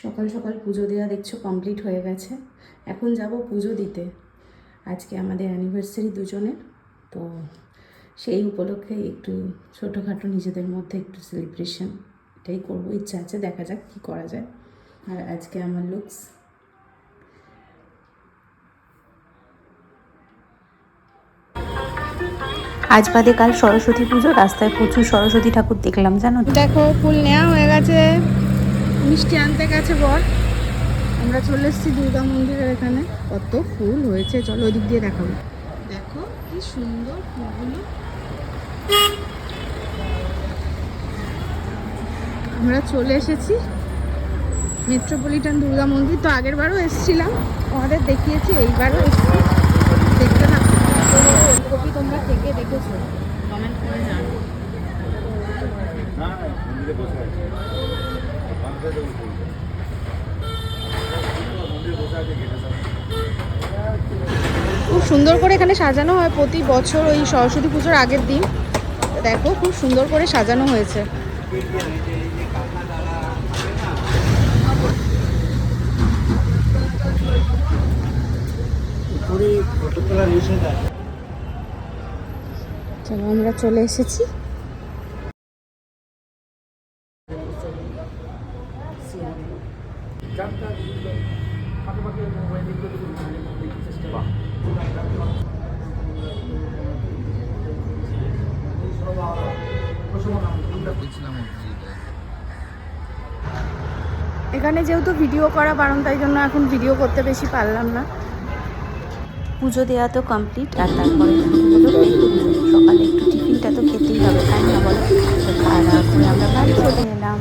সকাল সকাল পুজো দেওয়া দেখছো কমপ্লিট হয়ে গেছে। এখন যাব পুজো দিতে। আজকে আমাদের অ্যানিভার্সারি দুজনের, তো সেই উপলক্ষে একটু ছোটোখাটো নিজেদের মধ্যে একটু সেলিব্রেশন এটাই করবো, ইচ্ছা আছে, দেখা যাক কী করা যায়। আর আজকে আমার লুকস আজ বাদে কাল সরস্বতী পুজো, রাস্তায় প্রচুর সরস্বতী ঠাকুর দেখলাম জানো। দেখো ফুল নেওয়া হয়ে গেছে, মিষ্টি আনতে গেছে বর। আমরা চলে এসেছি দুর্গা মন্দিরের এখানে। কত ফুল হয়েছে, চলো ওই দিক দিয়ে দেখাবো। দেখো কি সুন্দর ফুলগুলো। আমরা চলে এসেছি মেট্রোপলিটন দুর্গা মন্দির। তো আগের বারও এসেছিলাম, তোমাদের দেখিয়েছি, এইবারও এসেছি। দেখতে থাকো, কপি তোমরা থেকে দেখেছো কমেন্ট করে জানো। খুব সুন্দর করে এখানে সাজানো হয় প্রতি বছর ওই সরস্বতী পুজোর আগের দিন। দেখো খুব সুন্দর করে সাজানো হয়েছে। চলো আমরা চলে এসেছি। এখানে যেহেতু ভিডিও করা বারণ, তাই জন্য এখন ভিডিও করতে বেশি পারলাম না। পুজো দেওয়া তো কমপ্লিট, আর তারপরে সকালে একটু টিফিনটা তো খেতেই হবে, তাই না বলো। তো খাওয়া দাওয়া করে আমরা বাড়ি চলে এলাম।